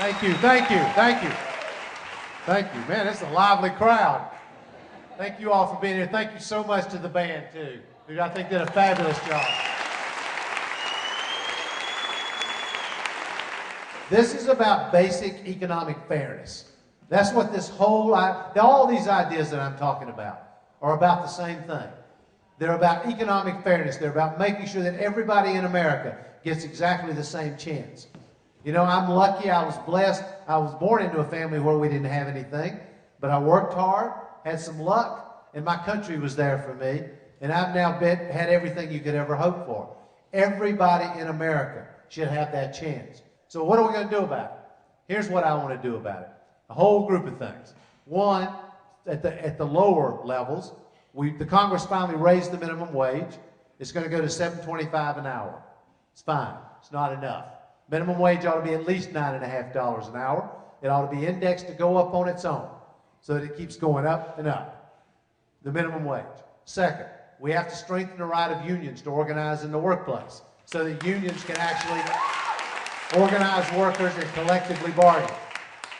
Thank you, thank you, thank you. Thank you. Man, it's a lively crowd. Thank you all for being here. Thank you so much to the band, too, who I think did a fabulous job. This is about basic economic fairness. That's what this whole, all these ideas that I'm talking about are about the same thing. They're about economic fairness. They're about making sure that everybody in America gets exactly the same chance. You know, I'm lucky, I was blessed. I was born into a family where we didn't have anything, but I worked hard, had some luck, and my country was there for me, and I've now had everything you could ever hope for. Everybody in America should have that chance. So what are we going to do about it? Here's what I want to do about it. A whole group of things. One, at the lower levels, the Congress finally raised the minimum wage. It's going to go to $7.25 an hour. It's fine. It's not enough. Minimum wage ought to be at least $9.50 an hour. It ought to be indexed to go up on its own so that it keeps going up and up. The minimum wage. Second, we have to strengthen the right of unions to organize in the workplace so that unions can actually organize workers and collectively bargain.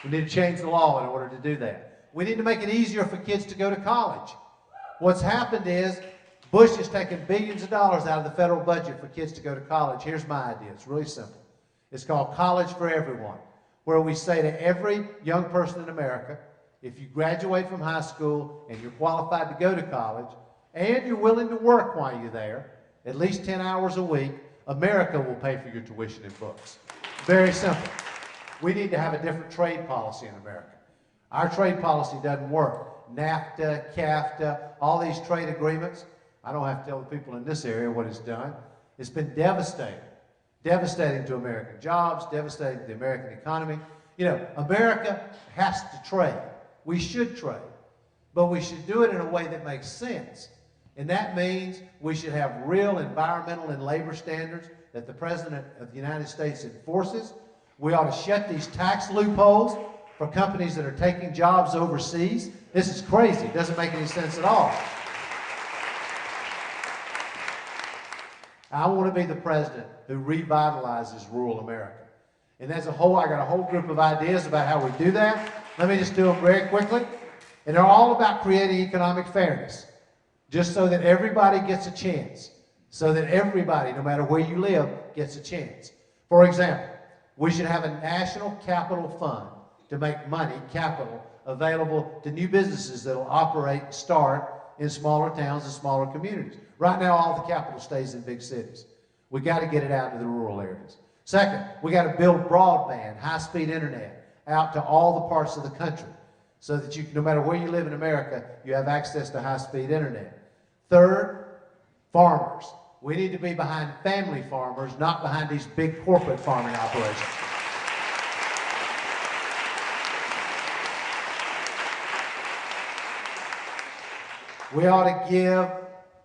We need to change the law in order to do that. We need to make it easier for kids to go to college. What's happened is Bush has taken billions of dollars out of the federal budget for kids to go to college. Here's my idea. It's really simple. It's called College for Everyone, where we say to every young person in America, if you graduate from high school and you're qualified to go to college and you're willing to work while you're there, at least 10 hours a week, America will pay for your tuition and books. Very simple. We need to have a different trade policy in America. Our trade policy doesn't work. NAFTA, CAFTA, all these trade agreements, I don't have to tell the people in this area what it's done. It's been devastating. Devastating to American jobs, devastating to the American economy. You know, America has to trade. We should trade. But we should do it in a way that makes sense. And that means we should have real environmental and labor standards that the President of the United States enforces. We ought to shut these tax loopholes for companies that are taking jobs overseas. This is crazy. It doesn't make any sense at all. I want to be the president who revitalizes rural America. And I got a whole group of ideas about how we do that. Let me just do them very quickly. And they're all about creating economic fairness, just so that everybody gets a chance, so that everybody, no matter where you live, gets a chance. For example, we should have a national capital fund to make money, capital, available to new businesses that will operate and start in smaller towns and smaller communities. Right now, all the capital stays in big cities. We got to get it out to the rural areas. Second, we got to build broadband, high-speed internet out to all the parts of the country so that no matter where you live in America, you have access to high-speed internet. Third, farmers. We need to be behind family farmers, not behind these big corporate farming operations. We ought to give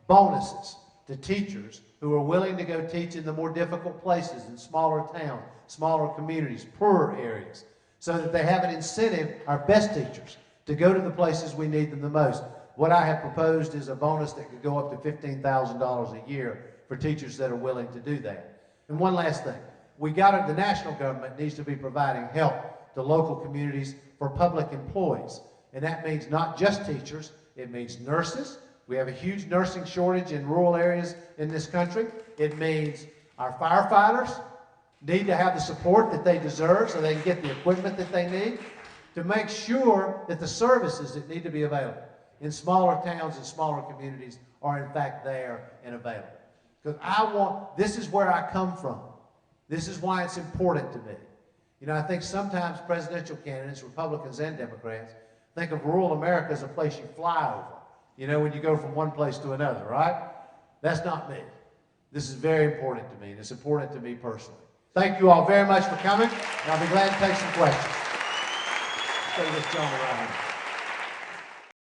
bonuses to teachers who are willing to go teach in the more difficult places, in smaller towns, smaller communities, poorer areas, so that they have an incentive, our best teachers, to go to the places we need them the most. What I have proposed is a bonus that could go up to $15,000 a year for teachers that are willing to do that. And one last thing. The national government needs to be providing help to local communities for public employees. And that means not just teachers, it means nurses. We have a huge nursing shortage in rural areas in this country. It means our firefighters need to have the support that they deserve so they can get the equipment that they need to make sure that the services that need to be available in smaller towns and smaller communities are in fact there and available. Because this is where I come from. This is why it's important to me. You know, I think sometimes presidential candidates, Republicans and Democrats, think of rural America as a place you fly over. You know, when you go from one place to another, right? That's not me. This is very important to me, and it's important to me personally. Thank you all very much for coming, and I'll be glad to take some questions. Let's go to this gentleman right here.